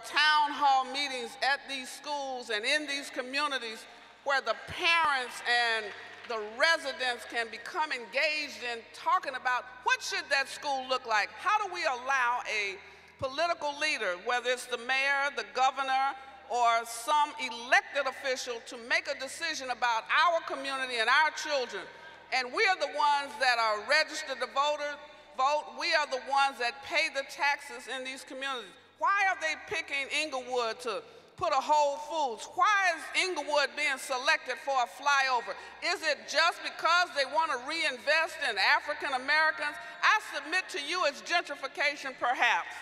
town hall meetings at these schools and in these communities where the parents and the residents can become engaged in talking about what should that school look like? How do we allow a political leader, whether it's the mayor, the governor, or some elected official, to make a decision about our community and our children? And we are the ones that are registered to vote. We are the ones that pay the taxes in these communities. Why are they picking Inglewood to put a Whole Foods? Why is Inglewood being selected for a flyover? Is it just because they want to reinvest in African Americans? I submit to you it's gentrification, perhaps.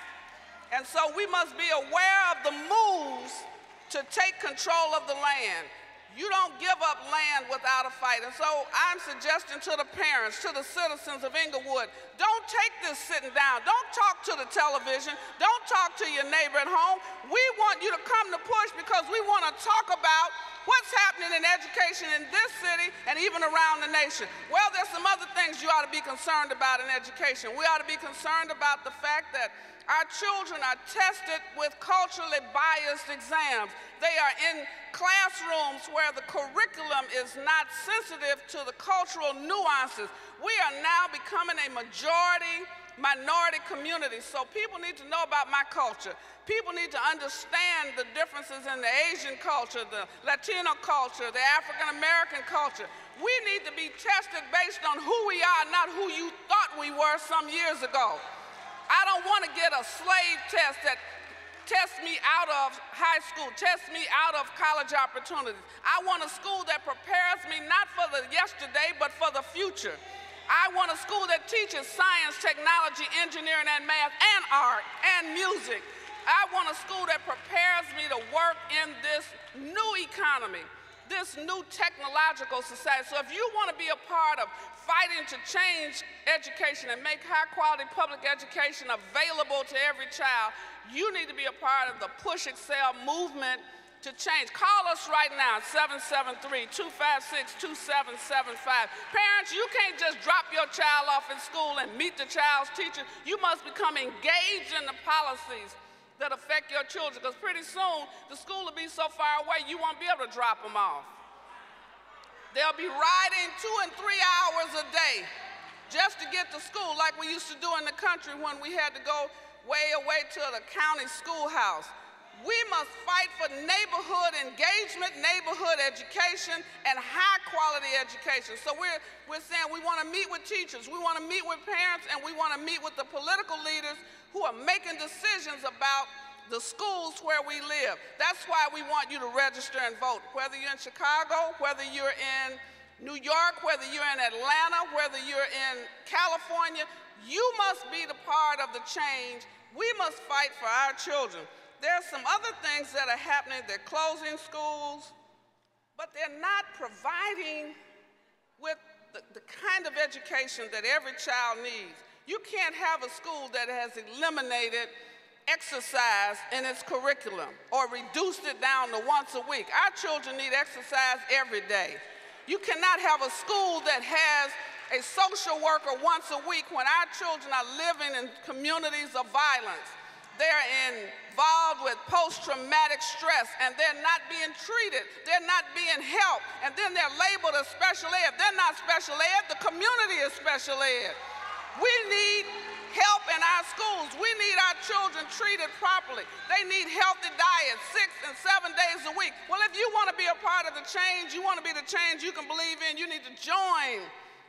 And so we must be aware of the moves to take control of the land. You don't give up land without a fight. And so I'm suggesting to the parents, to the citizens of Inglewood, don't take this sitting down. Don't talk to the television. Don't talk to your neighbor at home. We want you to come to PUSH because we want to talk about what's happening in education in this city and even around the nation. Well, there's some other things you ought to be concerned about in education. We ought to be concerned about the fact that our children are tested with culturally biased exams. They are in classrooms where the curriculum is not sensitive to the cultural nuances. We are now becoming a minority community, so people need to know about my culture. People need to understand the differences in the Asian culture, the Latino culture, the African American culture. We need to be tested based on who we are, not who you thought we were some years ago. I don't want to get a slave test that tests me out of high school, tests me out of college opportunities. I want a school that prepares me not for the yesterday, but for the future. I want a school that teaches science, technology, engineering, and math, and art, and music. I want a school that prepares me to work in this new economy, this new technological society. So if you want to be a part of fighting to change education and make high-quality public education available to every child, you need to be a part of the Push Excel movement to change. Call us right now, 773-256-2775. Parents, you can't just drop your child off in school and meet the child's teacher. You must become engaged in the policies that affect your children, because pretty soon the school will be so far away you won't be able to drop them off. They'll be riding 2 and 3 hours a day just to get to school, like we used to do in the country when we had to go way away to the county schoolhouse. We must fight for neighborhood engagement, neighborhood education, and high-quality education. So we're saying we want to meet with teachers, we want to meet with parents, and we want to meet with the political leaders who are making decisions about the schools where we live. That's why we want you to register and vote. Whether you're in Chicago, whether you're in New York, whether you're in Atlanta, whether you're in California, you must be the part of the change. We must fight for our children. There's some other things that are happening. They're closing schools, but they're not providing with the kind of education that every child needs. You can't have a school that has eliminated exercise in its curriculum or reduced it down to once a week. Our children need exercise every day. You cannot have a school that has a social worker once a week when our children are living in communities of violence. They're involved with post-traumatic stress, and they're not being treated. They're not being helped, and then they're labeled as special ed. They're not special ed. The community is special ed. We need help in our schools. We need our children treated properly. They need healthy diets 6 and 7 days a week. Well, if you want to be a part of the change, you want to be the change you can believe in, you need to join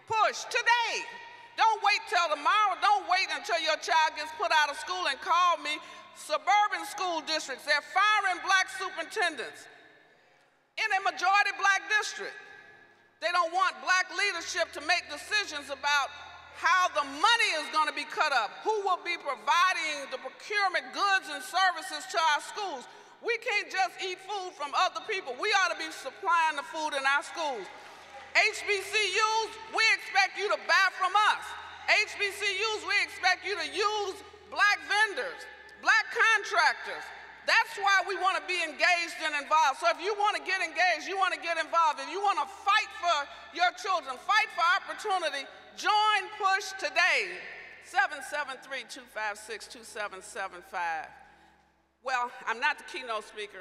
PUSH today. Don't wait till tomorrow. Don't wait until your child gets put out of school and call me. Suburban school districts, they're firing black superintendents in a majority black district. They don't want black leadership to make decisions about how the money is going to be cut up, who will be providing the procurement goods and services to our schools. We can't just eat food from other people. We ought to be supplying the food in our schools. HBCUs, we expect you to buy from us. HBCUs, we expect you to use black vendors, black contractors. That's why we want to be engaged and involved. So if you want to get engaged, you want to get involved, and you want to fight for your children, fight for opportunity, join PUSH today, 773-256-2775. Well, I'm not the keynote speaker.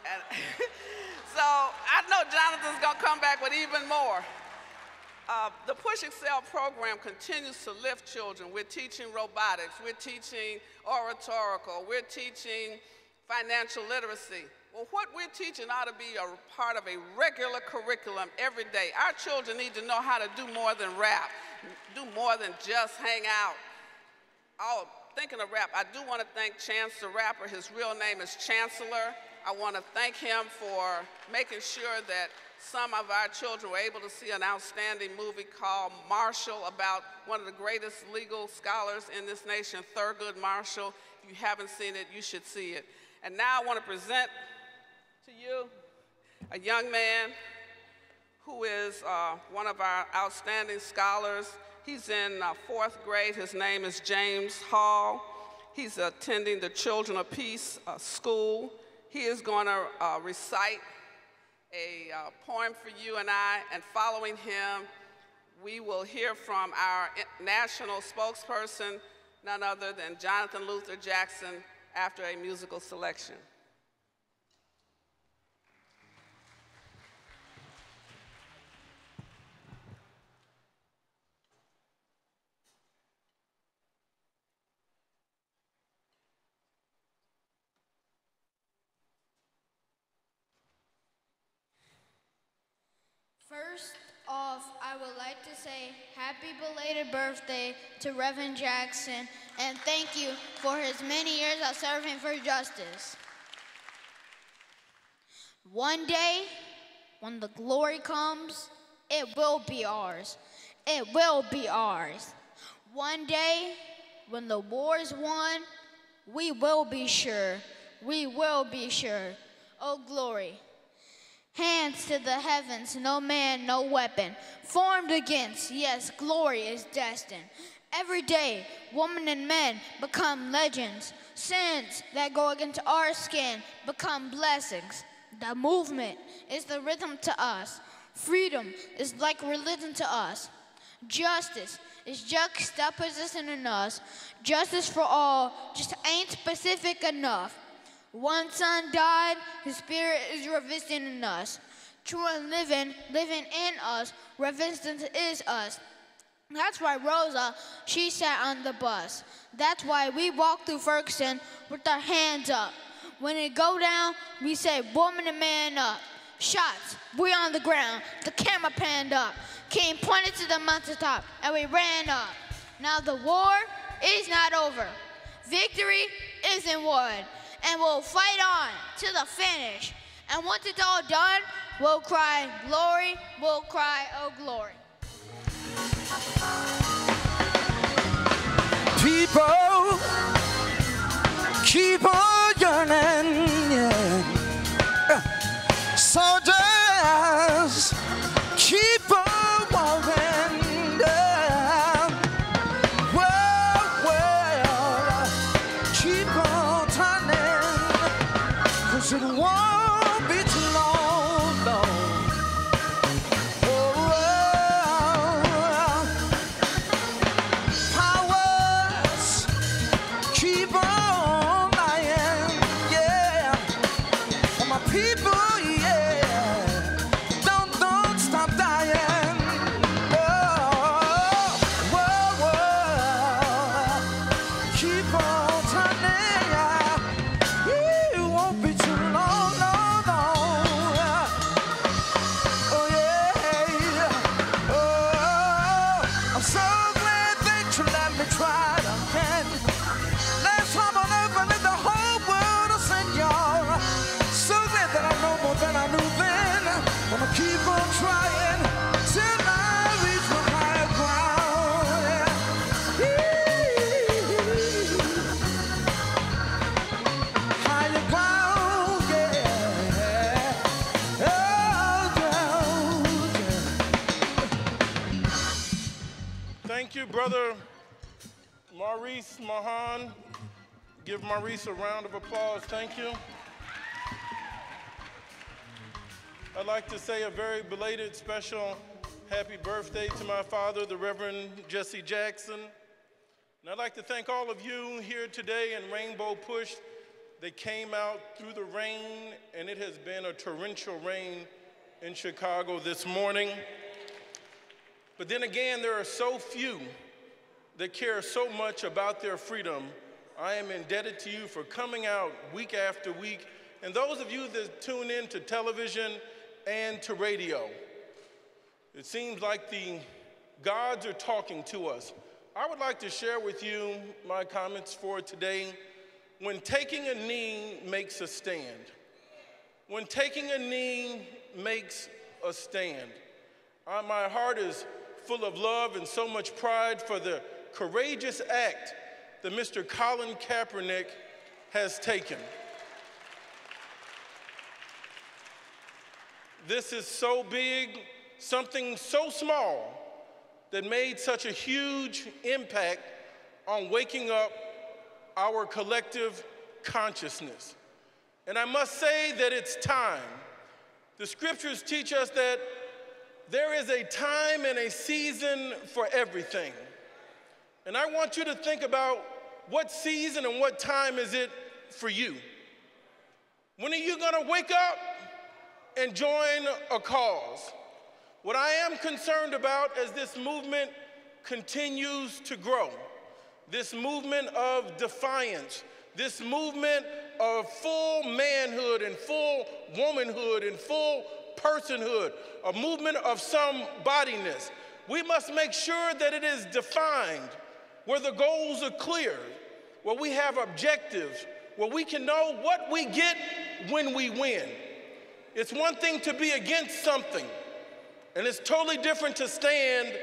And so I know Jonathan's going to come back with even more. The Push Excel program continues to lift children. We're teaching robotics, we're teaching oratorical, we're teaching financial literacy. Well, what we're teaching ought to be a part of a regular curriculum every day. Our children need to know how to do more than rap, do more than just hang out. Oh, thinking of rap, I do want to thank Chance the Rapper. His real name is Chancellor. I want to thank him for making sure that some of our children were able to see an outstanding movie called Marshall about one of the greatest legal scholars in this nation, Thurgood Marshall. If you haven't seen it, you should see it. And now I want to present to you a young man who is one of our outstanding scholars. He's in 4th grade. His name is James Hall. He's attending the Children of Peace school. He is going to recite a poem for you and I, and following him, we will hear from our national spokesperson, none other than Jonathan Luther Jackson, after a musical selection. First off, I would like to say happy belated birthday to Reverend Jackson, and thank you for his many years of serving for justice. One day, when the glory comes, it will be ours. It will be ours. One day, when the war is won, we will be sure. We will be sure. Oh, glory. Hands to the heavens, no man, no weapon. Formed against, yes, glory is destined. Every day, women and men become legends. Sins that go against our skin become blessings. The movement is the rhythm to us. Freedom is like religion to us. Justice is juxtaposition in us. Justice for all just ain't specific enough. One son died, his spirit is revisiting in us. True and living in us, resistance is us. That's why Rosa, she sat on the bus. That's why we walk through Ferguson with our hands up. When it go down, we say, woman and man up. Shots, we on the ground, the camera panned up. King pointed to the mountaintop, and we ran up. Now the war is not over. Victory isn't won. And we'll fight on to the finish. And once it's all done, we'll cry glory, we'll cry oh glory. People keep on yearning, yeah. Soldiers keep on walking, yeah. Well, keep on turning, 'cause it won't be too long, no. Powers keep on lying, yeah. For my people, yeah. Don't stop dying. Keep on turning, yeah. It won't be too long, no, no. Oh, yeah. Oh, I'm so glad that you let me try it again. Last time on earth, I let the whole world sing, y'all. So glad that I know more than I knew then. Gonna keep on trying till I reach my higher ground, yeah. Higher ground, yeah. Oh, yeah. Thank you, Brother Maurice Mahan. Give Maurice a round of applause. Thank you. I'd like to say a very belated, special happy birthday to my father, the Reverend Jesse Jackson. And I'd like to thank all of you here today in Rainbow Push that came out through the rain, and it has been a torrential rain in Chicago this morning. But then again, there are so few that care so much about their freedom. I am indebted to you for coming out week after week, and those of you that tune in to television and to radio. It seems like the gods are talking to us. I would like to share with you my comments for today. When taking a knee makes a stand. When taking a knee makes a stand. My heart is full of love and so much pride for the courageous act that Mr. Colin Kaepernick has taken. This is so big, something so small that made such a huge impact on waking up our collective consciousness. And I must say that it's time. The scriptures teach us that there is a time and a season for everything. And I want you to think about what season and what time is it for you. When are you gonna wake up and join a cause? What I am concerned about as this movement continues to grow, this movement of defiance, this movement of full manhood and full womanhood and full personhood, a movement of somebodiness, we must make sure that it is defined, where the goals are clear, where we have objectives, where we can know what we get when we win. It's one thing to be against something, and it's totally different to stand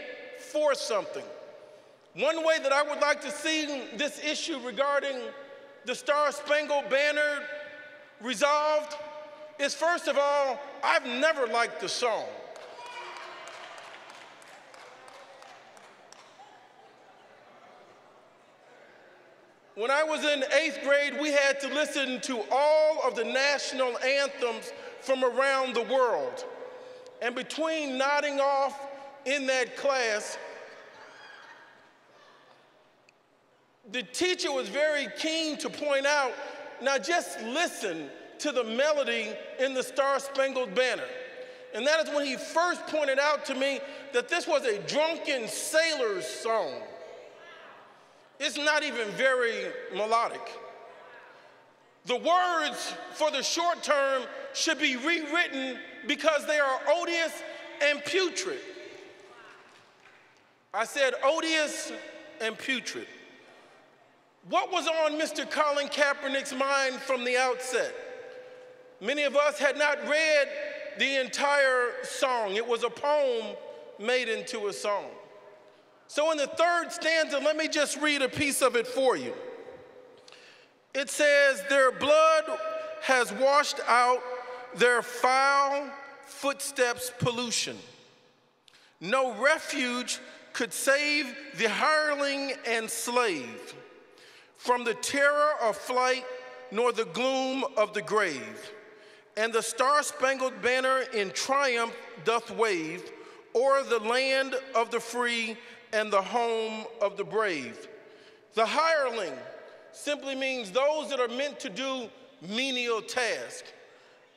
for something. One way that I would like to see this issue regarding the Star-Spangled Banner resolved is, first of all, I've never liked the song. When I was in 8th grade, we had to listen to all of the national anthems from around the world. And between nodding off in that class, the teacher was very keen to point out, now just listen to the melody in the Star-Spangled Banner. And that is when he first pointed out to me that this was a drunken sailor's song. It's not even very melodic. The words for the short term should be rewritten because they are odious and putrid. I said odious and putrid. What was on Mr. Colin Kaepernick's mind from the outset? Many of us had not read the entire song. It was a poem made into a song. So in the third stanza, let me just read a piece of it for you. It says, "Their blood has washed out their foul footsteps' pollution. No refuge could save the hireling and slave from the terror of flight nor the gloom of the grave. And the Star-Spangled Banner in triumph doth wave o'er the land of the free and the home of the brave." The hireling simply means those that are meant to do menial tasks.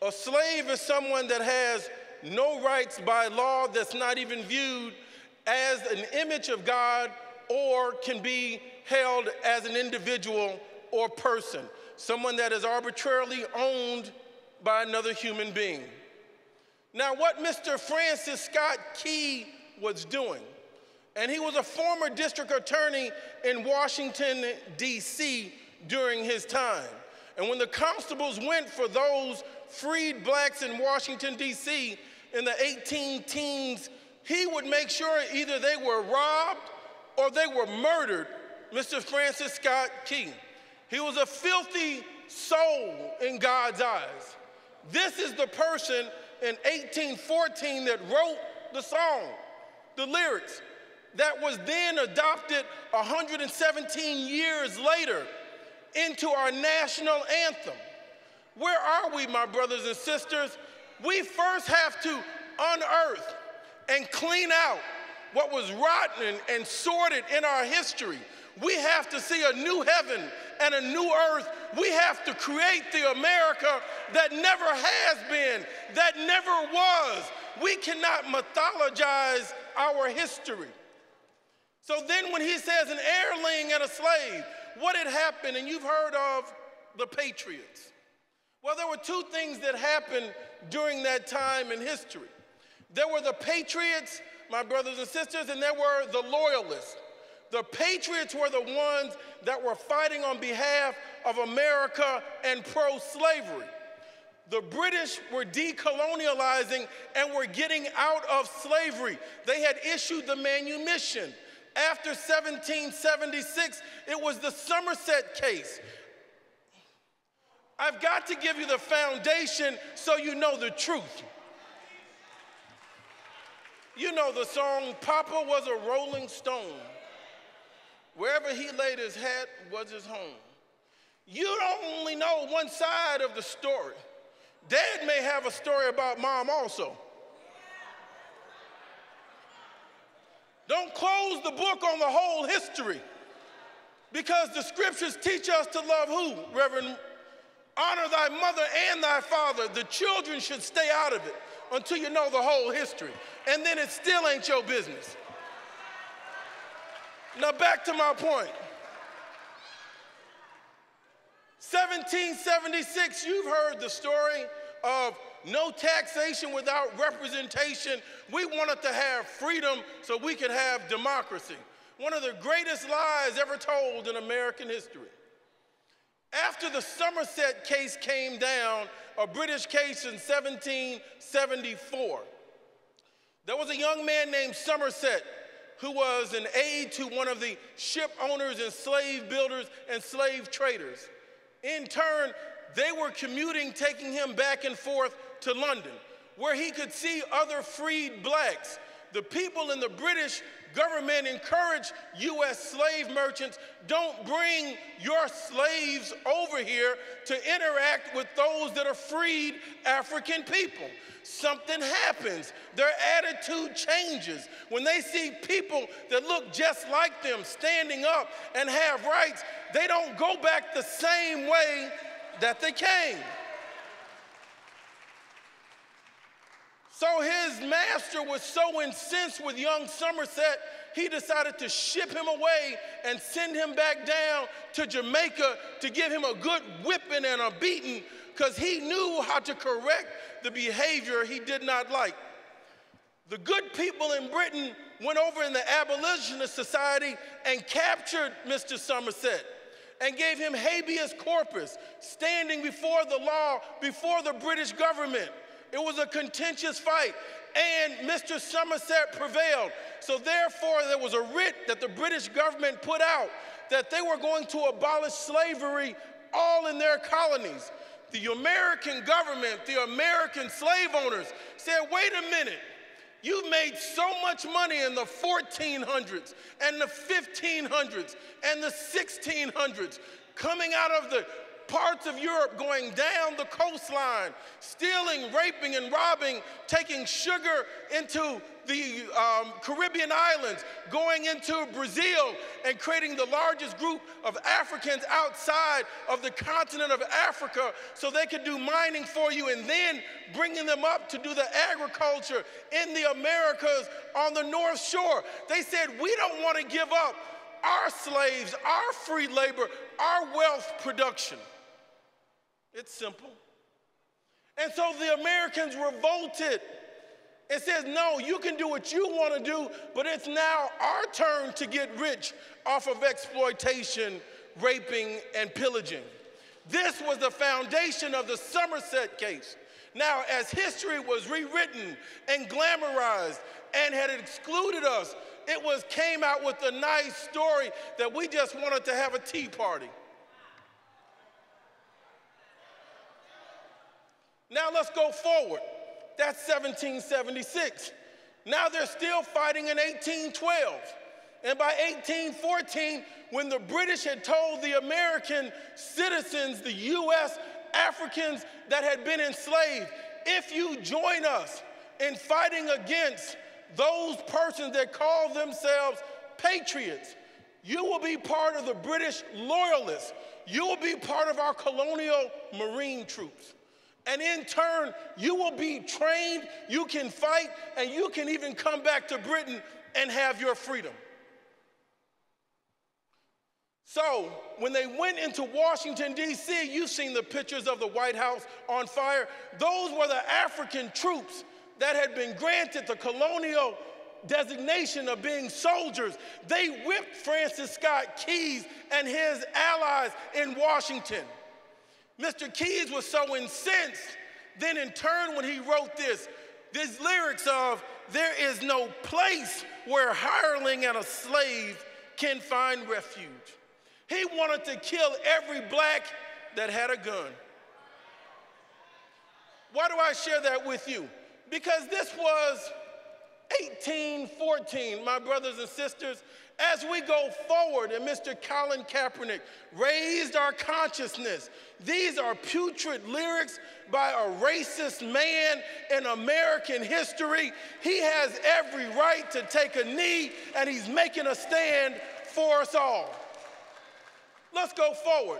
A slave is someone that has no rights by law, that's not even viewed as an image of God or can be held as an individual or person, someone that is arbitrarily owned by another human being. Now, what Mr. Francis Scott Key was doing, and he was a former district attorney in Washington, D.C. during his time. And when the constables went for those freed blacks in Washington, D.C. in the 18-teens, he would make sure either they were robbed or they were murdered, Mr. Francis Scott Key. He was a filthy soul in God's eyes. This is the person in 1814 that wrote the song, the lyrics, that was then adopted 117 years later into our national anthem. Where are we, my brothers and sisters? We first have to unearth and clean out what was rotten and sordid in our history. We have to see a new heaven and a new earth. We have to create the America that never has been, that never was. We cannot mythologize our history. So then when he says an heirling and a slave, what had happened, and you've heard of the Patriots. Well, there were two things that happened during that time in history. There were the Patriots, my brothers and sisters, and there were the Loyalists. The Patriots were the ones that were fighting on behalf of America and pro-slavery. The British were decolonializing and were getting out of slavery. They had issued the manumission. After 1776, it was the Somerset case. I've got to give you the foundation so you know the truth. You know the song, Papa was a rolling stone. Wherever he laid his hat was his home. You don't only know one side of the story. Dad may have a story about mom also. Don't close the book on the whole history, because the scriptures teach us to love who, Reverend? Honor thy mother and thy father. The children should stay out of it until you know the whole history. And then it still ain't your business. Now back to my point. 1776, you've heard the story of no taxation without representation. We wanted to have freedom so we could have democracy. One of the greatest lies ever told in American history. After the Somerset case came down, a British case in 1774, there was a young man named Somerset who was an aide to one of the ship owners and slave builders and slave traders. In turn, they were commuting, taking him back and forth to London, where he could see other freed blacks. The people in the British government encouraged U.S. slave merchants, don't bring your slaves over here to interact with those that are freed African people. Something happens. Their attitude changes. When they see people that look just like them standing up and have rights, they don't go back the same way that they came. So his master was so incensed with young Somerset, he decided to ship him away and send him back down to Jamaica to give him a good whipping and a beating, because he knew how to correct the behavior he did not like. The good people in Britain went over in the Abolitionist Society and captured Mr. Somerset and gave him habeas corpus, standing before the law, before the British government. It was a contentious fight, and Mr. Somerset prevailed. So therefore, there was a writ that the British government put out that they were going to abolish slavery all in their colonies. The American government, the American slave owners said, wait a minute, you made so much money in the 1400s and the 1500s and the 1600s, coming out of the parts of Europe, going down the coastline, stealing, raping, and robbing, taking sugar into the Caribbean islands, going into Brazil, and creating the largest group of Africans outside of the continent of Africa so they could do mining for you, and then bringing them up to do the agriculture in the Americas on the North Shore. They said, we don't want to give up our slaves, our free labor, our wealth production. It's simple. And so the Americans revolted and said, no, you can do what you want to do, but it's now our turn to get rich off of exploitation, raping, and pillaging. This was the foundation of the Somerset case. Now, as history was rewritten and glamorized and had excluded us, it came out with a nice story that we just wanted to have a tea party. Now let's go forward. That's 1776. Now they're still fighting in 1812. And by 1814, when the British had told the American citizens, the U.S. Africans that had been enslaved, if you join us in fighting against those persons that call themselves patriots, You will be part of the British loyalists. You will be part of our colonial marine troops. And in turn, you will be trained, you can fight, and you can even come back to Britain and have your freedom. So, when they went into Washington, D.C., you've seen the pictures of the White House on fire. Those were the African troops that had been granted the colonial designation of being soldiers. They whipped Francis Scott Key and his allies in Washington. Mr. Keyes was so incensed, then in turn when he wrote these lyrics of, "There is no place where a hireling and a slave can find refuge." He wanted to kill every black that had a gun. Why do I share that with you? Because this was 1814, my brothers and sisters. As we go forward, and Mr. Colin Kaepernick raised our consciousness, these are putrid lyrics by a racist man in American history. He has every right to take a knee, and he's making a stand for us all. Let's go forward.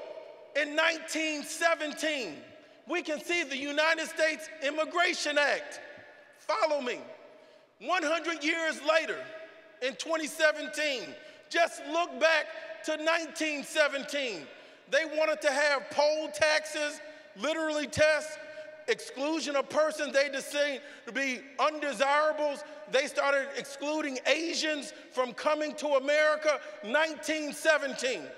In 1917, we can see the United States Immigration Act. Follow me. 100 years later, in 2017, just look back to 1917. They wanted to have poll taxes, literally tests, exclusion of persons they deemed to be undesirables. They started excluding Asians from coming to America. 1917.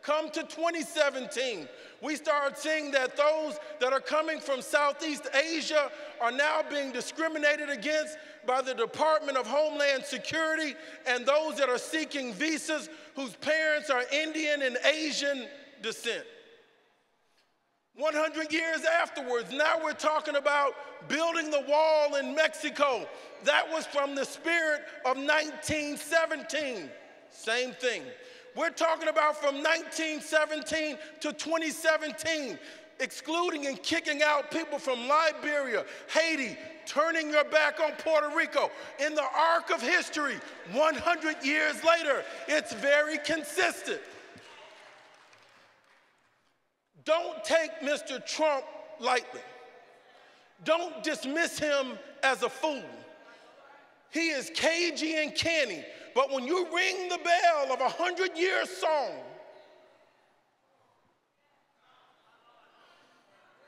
Come to 2017, we start seeing that those that are coming from Southeast Asia are now being discriminated against by the Department of Homeland Security, and those that are seeking visas whose parents are Indian and Asian descent. 100 years afterwards, now we're talking about building the wall in Mexico. That was from the spirit of 1917. Same thing. We're talking about from 1917 to 2017, excluding and kicking out people from Liberia, Haiti, turning your back on Puerto Rico. In the arc of history, 100 years later, it's very consistent. Don't take Mr. Trump lightly. Don't dismiss him as a fool. He is cagey and canny. But when you ring the bell of a 100-year song,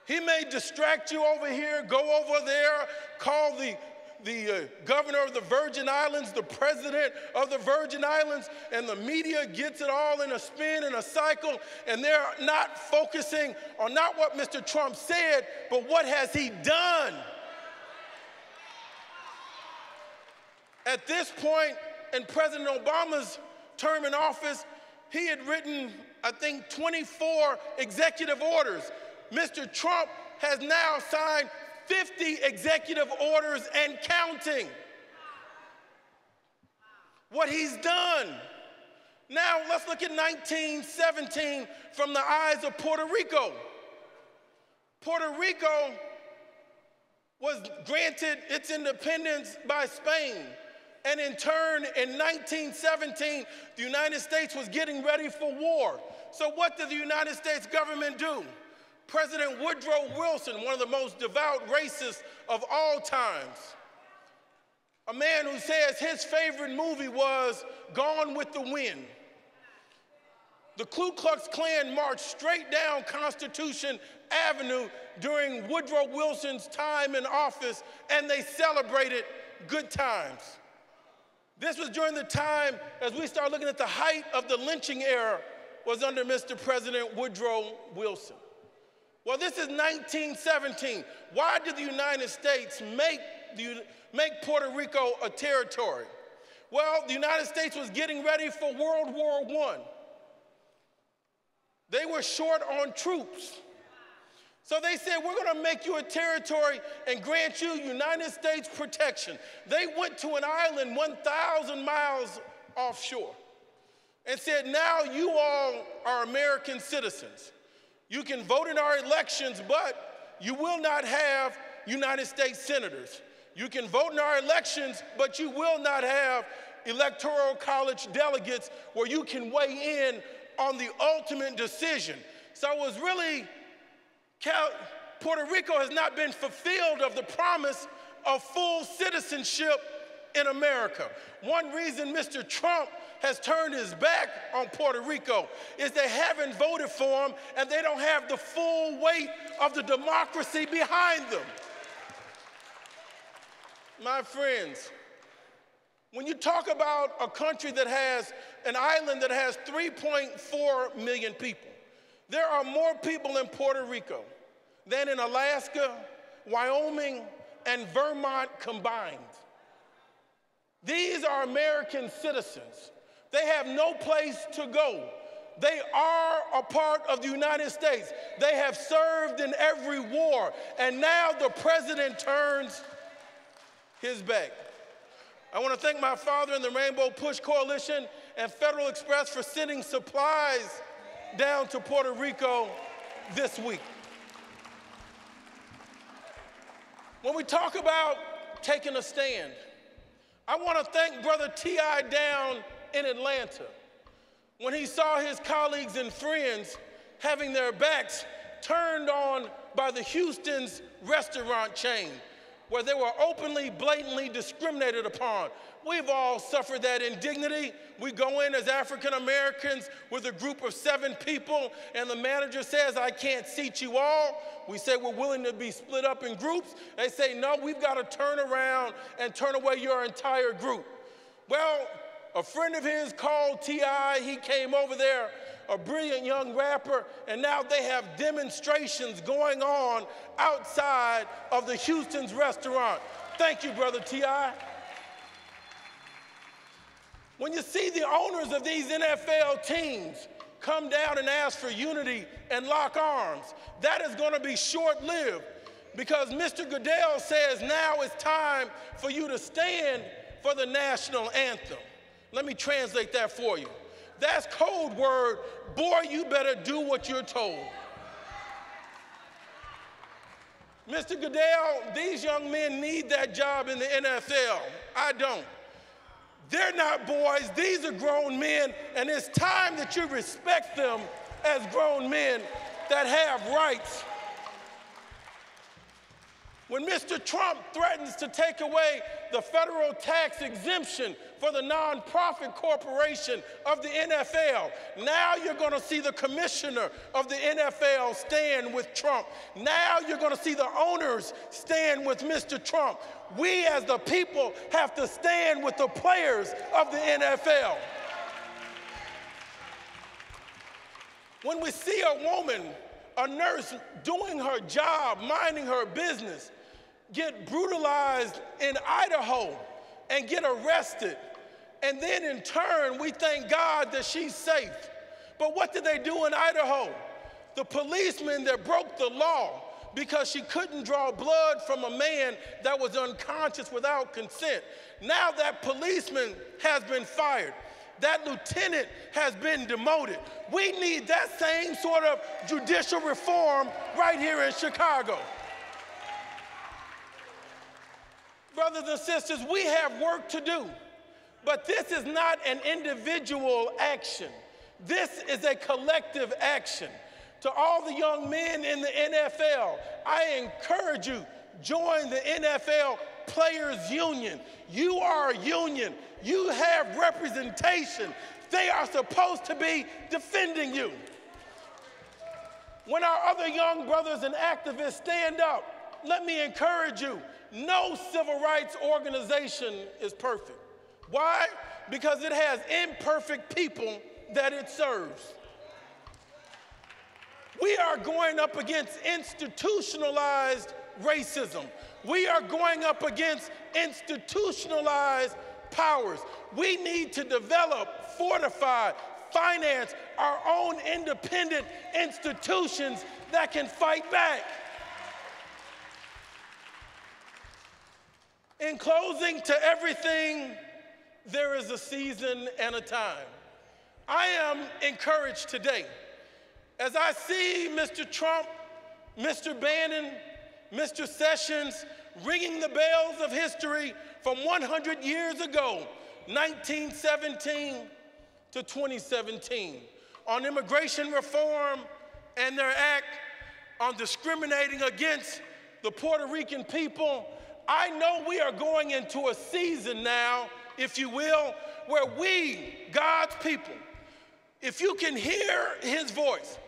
he may distract you over here, go over there, call the governor of the Virgin Islands, the president of the Virgin Islands, and the media gets it all in a spin and a cycle, and they're not focusing on not what Mr. Trump said, but what has he done. At this point, in President Obama's term in office, he had written, I think, 24 executive orders. Mr. Trump has now signed 50 executive orders and counting. What he's done. Now let's look at 1917 from the eyes of Puerto Rico. Puerto Rico was granted its independence by Spain. And in turn, in 1917, the United States was getting ready for war. So what did the United States government do? President Woodrow Wilson, one of the most devout racists of all times, a man who says his favorite movie was Gone with the Wind. The Ku Klux Klan marched straight down Constitution Avenue during Woodrow Wilson's time in office, and they celebrated good times. This was during the time, as we start looking at the height of the lynching era, was under Mr. President Woodrow Wilson. Well, this is 1917. Why did the United States make Puerto Rico a territory? Well, the United States was getting ready for World War I. They were short on troops. So they said, we're going to make you a territory and grant you United States protection. They went to an island 1,000 miles offshore and said, now you all are American citizens. You can vote in our elections, but you will not have United States senators. You can vote in our elections, but you will not have electoral college delegates where you can weigh in on the ultimate decision. So it was really, Puerto Rico has not been fulfilled of the promise of full citizenship in America. One reason Mr. Trump has turned his back on Puerto Rico is they haven't voted for him and they don't have the full weight of the democracy behind them. My friends, when you talk about a country that has an island that has 3.4 million people, there are more people in Puerto Rico than in Alaska, Wyoming, and Vermont combined. These are American citizens. They have no place to go. They are a part of the United States. They have served in every war, and now the president turns his back. I want to thank my father and the Rainbow Push Coalition and Federal Express for sending supplies down to Puerto Rico this week. When we talk about taking a stand, I want to thank Brother T.I. down in Atlanta when he saw his colleagues and friends having their backs turned on by the Houston's restaurant chain, where they were openly, blatantly discriminated upon. We've all suffered that indignity. We go in as African Americans with a group of 7 people, and the manager says, I can't seat you all. We say we're willing to be split up in groups. They say, no, we've got to turn around and turn away your entire group. Well, a friend of his called T.I., he came over there, a brilliant young rapper, and now they have demonstrations going on outside of the Houston's restaurant. Thank you, Brother T.I. When you see the owners of these NFL teams come down and ask for unity and lock arms, that is going to be short-lived, because Mr. Goodell says now it's time for you to stand for the national anthem. Let me translate that for you. That's code word, boy, you better do what you're told. Mr. Goodell, these young men need that job in the NFL. I don't. They're not boys, these are grown men, and it's time that you respect them as grown men that have rights. When Mr. Trump threatens to take away the federal tax exemption for the nonprofit corporation of the NFL, now you're going to see the commissioner of the NFL stand with Trump. Now you're going to see the owners stand with Mr. Trump. We as the people have to stand with the players of the NFL. When we see a woman, a nurse, doing her job, minding her business, get brutalized in Idaho and get arrested, and then in turn we thank God that she's safe. But what did they do in Idaho? The policeman that broke the law because she couldn't draw blood from a man that was unconscious without consent. Now that policeman has been fired. That lieutenant has been demoted. We need that same sort of judicial reform right here in Chicago. Brothers and sisters, we have work to do, but this is not an individual action. This is a collective action. To all the young men in the NFL, I encourage you, join the NFL Players Union. You are a union. You have representation. They are supposed to be defending you. When our other young brothers and activists stand up, let me encourage you, no civil rights organization is perfect. Why? Because it has imperfect people that it serves. We are going up against institutionalized racism. We are going up against institutionalized powers. We need to develop, fortify, finance our own independent institutions that can fight back. In closing, to everything, there is a season and a time. I am encouraged today as I see Mr. Trump, Mr. Bannon, Mr. Sessions ringing the bells of history from 100 years ago 1917 to 2017 on immigration reform and their act on discriminating against the Puerto Rican people, I know we are going into a season now, if you will, where we, God's people, if you can hear his voice,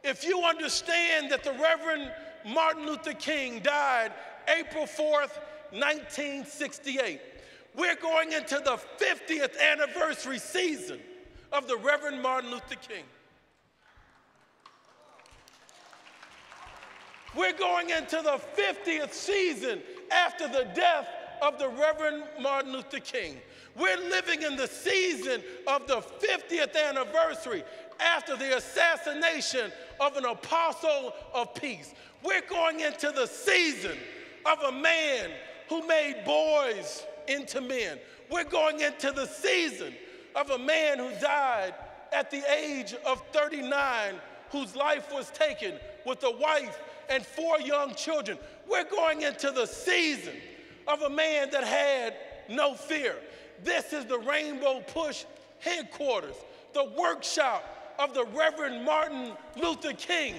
if you understand that the Reverend Martin Luther King died April 4th, 1968, we're going into the 50th anniversary season of the Reverend Martin Luther King. We're going into the 50th season after the death of the Reverend Martin Luther King. We're living in the season of the 50th anniversary after the assassination of an apostle of peace. We're going into the season of a man who made boys into men. We're going into the season of a man who died at the age of 39, whose life was taken with a wife and 4 young children. We're going into the season of a man that had no fear. This is the Rainbow Push headquarters, the workshop of the Reverend Martin Luther King.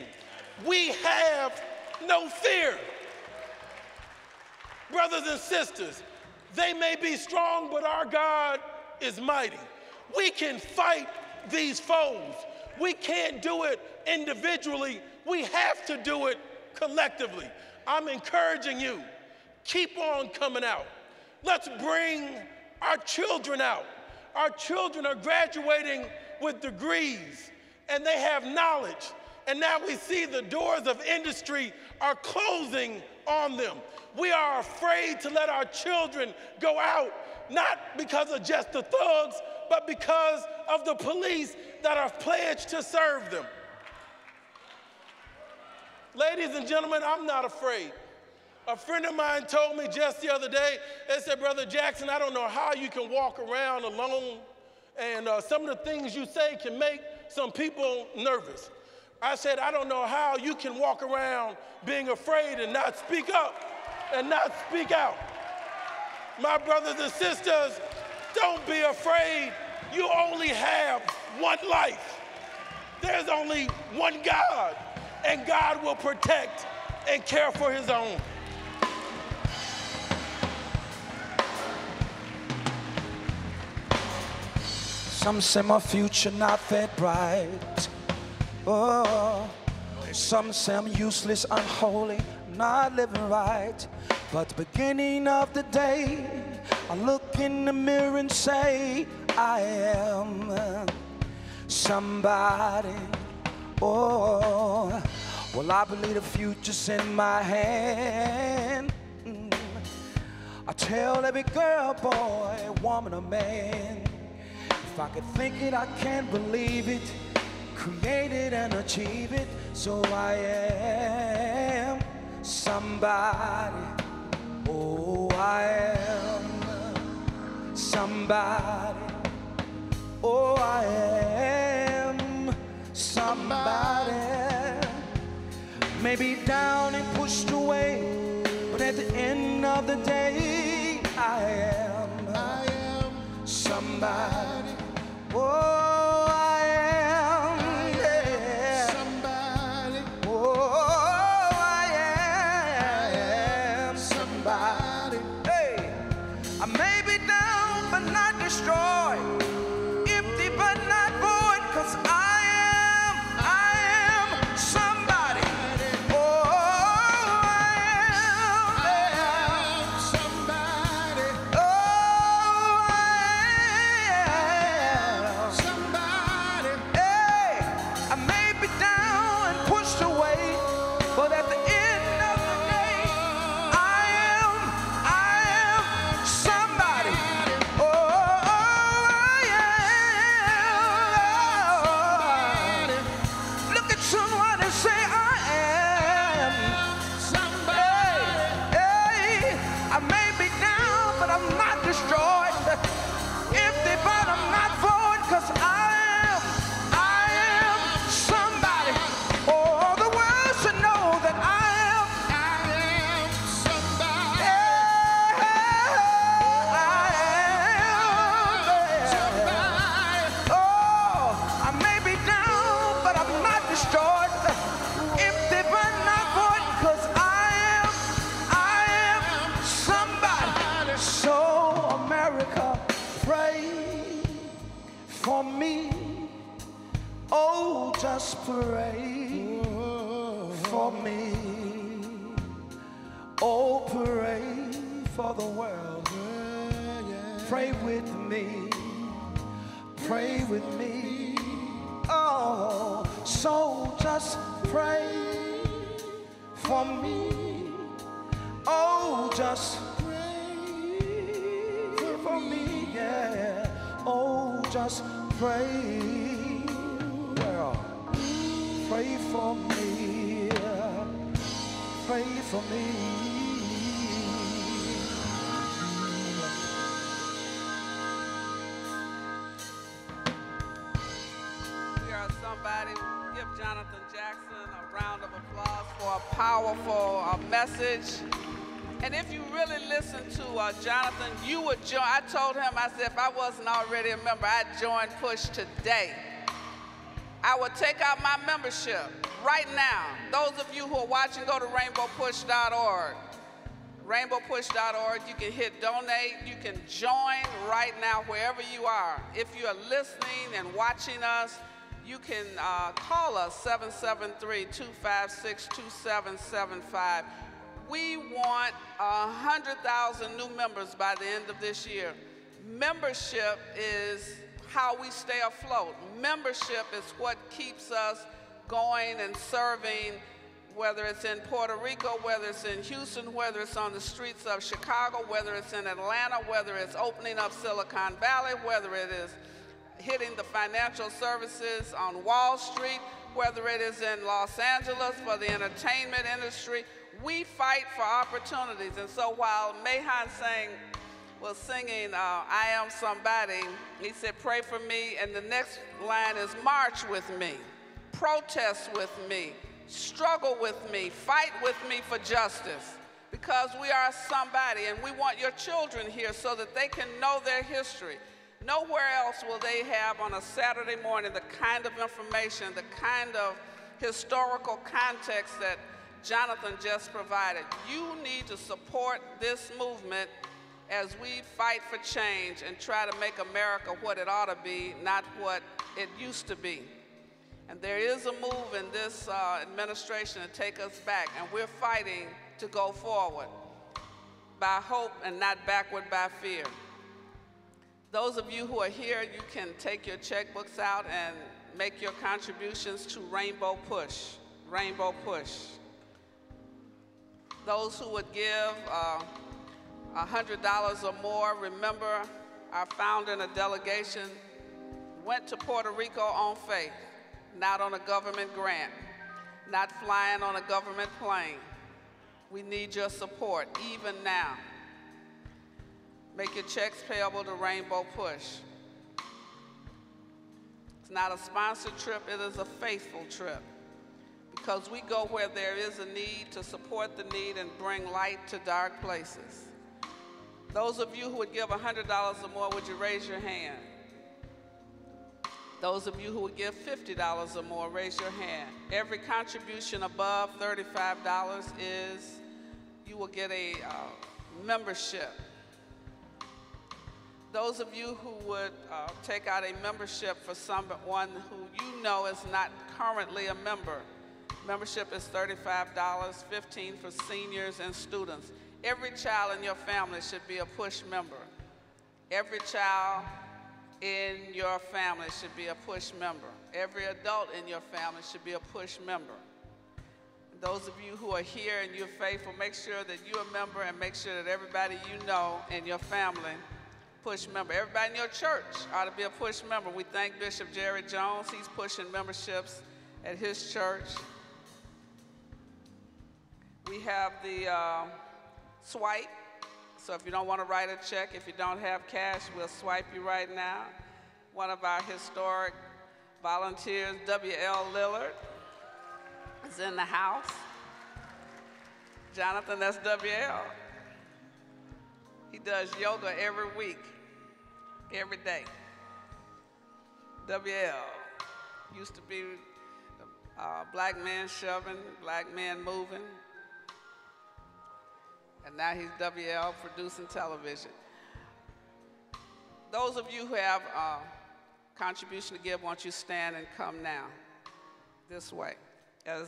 We have no fear. Brothers and sisters, they may be strong, but our God is mighty. We can fight these foes. We can't do it individually. We have to do it collectively. I'm encouraging you, keep on coming out. Let's bring our children out. Our children are graduating with degrees, and they have knowledge. And now we see the doors of industry are closing on them. We are afraid to let our children go out, not because of just the thugs, but because of the police that are pledged to serve them. Ladies and gentlemen, I'm not afraid. A friend of mine told me just the other day, they said, Brother Jackson, I don't know how you can walk around alone, and some of the things you say can make some people nervous. I said, I don't know how you can walk around being afraid and not speak up and not speak out. My brothers and sisters, don't be afraid. You only have one life. There's only one God, and God will protect and care for his own. Some say my future not that bright. Oh, some say I'm useless, unholy, not living right. But the beginning of the day, I look in the mirror and say, I am somebody. Oh, well, I believe the future's in my hand. I tell every girl, boy, woman, or man, if I could think it, I can't believe it. Create it and achieve it. So I am somebody. Oh, I am somebody. Oh, I am somebody. Maybe down and pushed away, but at the end of the day, I am somebody. Oh, I am, yeah, somebody. Oh, I am somebody. Hey, I may be down but not destroyed, empty but not void, 'cause I am somebody. Oh, I am somebody. Oh, I am somebody. just pray for me. Oh, pray for the world. Pray with me. Pray with me. Oh, so just pray for me. Oh, just pray for me, yeah. Oh, just pray. Well, pray for me. Pray for me. Somebody give Jonathan Jackson a round of applause for a powerful message. And if you really listen to Jonathan, you would join. I told him, I said, if I wasn't already a member, I'd join Push today. I would take out my membership right now. Those of you who are watching, go to rainbowpush.org. Rainbowpush.org, you can hit donate, you can join right now wherever you are. If you are listening and watching us, you can call us 773-256-2775. We want 100,000 new members by the end of this year. Membership is how we stay afloat. Membership is what keeps us going and serving, whether it's in Puerto Rico, whether it's in Houston, whether it's on the streets of Chicago, whether it's in Atlanta, whether it's opening up Silicon Valley, whether it is hitting the financial services on Wall Street, whether it is in Los Angeles for the entertainment industry. We fight for opportunities. And so while Mayhan was singing I Am Somebody, he said, pray for me. And the next line is march with me, protest with me, struggle with me, fight with me for justice. Because we are somebody, and we want your children here so that they can know their history. Nowhere else will they have on a Saturday morning the kind of information, the kind of historical context that Jonathan just provided. You need to support this movement as we fight for change and try to make America what it ought to be, not what it used to be. And there is a move in this administration to take us back, and we're fighting to go forward by hope and not backward by fear. Those of you who are here, you can take your checkbooks out and make your contributions to Rainbow Push. Rainbow Push. Those who would give $100 or more, remember our founder and a delegation went to Puerto Rico on faith, not on a government grant, not flying on a government plane. We need your support, even now. Make your checks payable to Rainbow Push. It's not a sponsored trip, it is a faithful trip. Because we go where there is a need to support the need and bring light to dark places. Those of you who would give $100 or more, would you raise your hand? Those of you who would give $50 or more, raise your hand. Every contribution above $35 you will get a membership. Those of you who would take out a membership for someone who you know is not currently a member, membership is $35, $15 for seniors and students. Every child in your family should be a Push member. Every child in your family should be a Push member. Every adult in your family should be a Push member. Those of you who are here and you're faithful, make sure that you're a member and make sure that everybody you know in your family Push member. Everybody in your church ought to be a Push member. We thank Bishop Jerry Jones. He's pushing memberships at his church. We have the swipe. So if you don't want to write a check, if you don't have cash, we'll swipe you right now. One of our historic volunteers, W.L. Lillard, is in the house. Jonathan, that's W.L. He does yoga every week, every day. W.L. used to be black man shoving, black man moving. And now he's W.L. producing television. Those of you who have a contribution to give, won't you stand and come now? this way as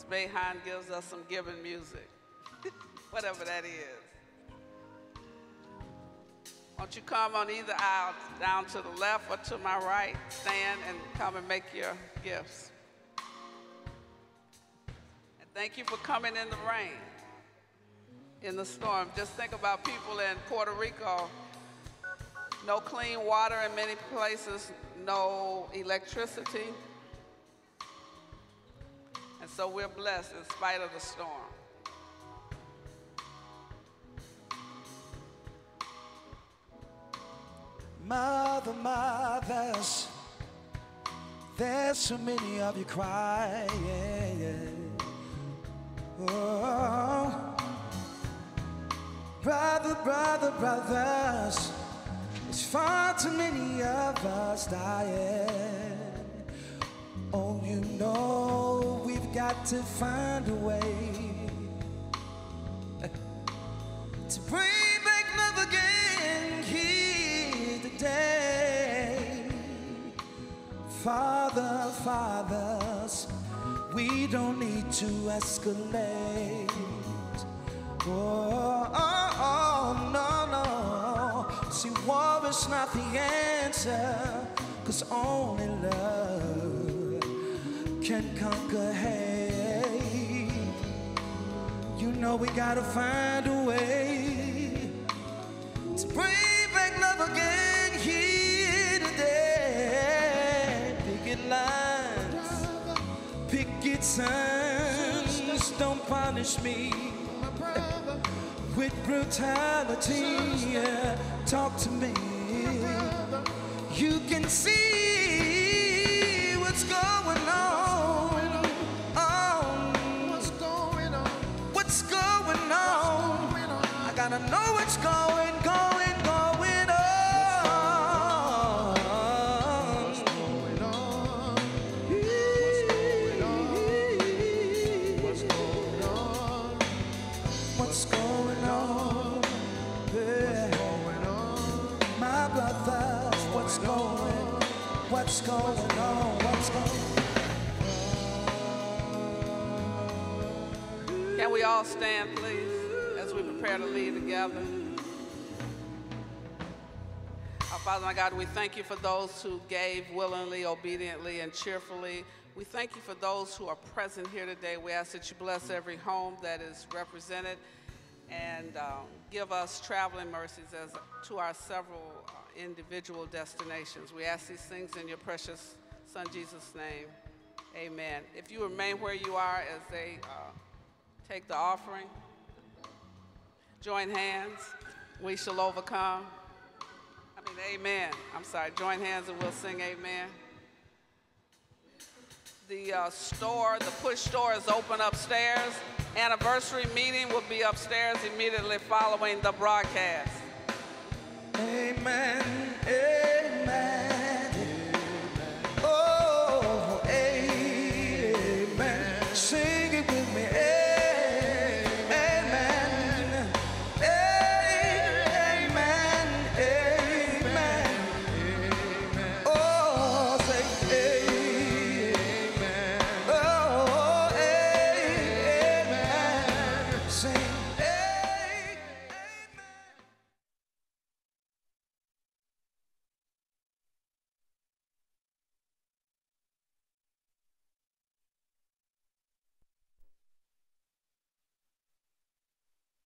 Bayhan gives us some giving music, whatever that is. Won't you come on either aisle, down to the left or to my right, stand and come and make your gifts. And thank you for coming in the rain, in the storm. Just think about people in Puerto Rico, no clean water in many places, no electricity. And so we're blessed in spite of the storm. Mothers, there's so many of you crying. Oh, brothers, there's far too many of us dying. Oh, you know we've got to find a way to bring back love again here today. Fathers, we don't need to escalate. Oh, no. See, war is not the answer, 'cause only love can conquer hate. You know we gotta find a way to bring back love again here today. Picket lines, picket signs, don't punish me with brutality. Yeah, talk to me. You can see what's going on. What's going on? I gotta know what's going on. What's going on? Yeah. My brothers, what's going on? What's going on? Can we all stand, please, as we prepare to lead together? Our Father, my God, we thank you for those who gave willingly, obediently, and cheerfully. We thank you for those who are present here today. We ask that you bless every home that is represented and give us traveling mercies as to our several individual destinations. We ask these things in your precious Son, Jesus' name. Amen. If you remain where you are as they take the offering, join hands, we shall overcome. Amen. I'm sorry, join hands and we'll sing amen. The push store is open upstairs. Anniversary meeting will be upstairs immediately following the broadcast. Amen.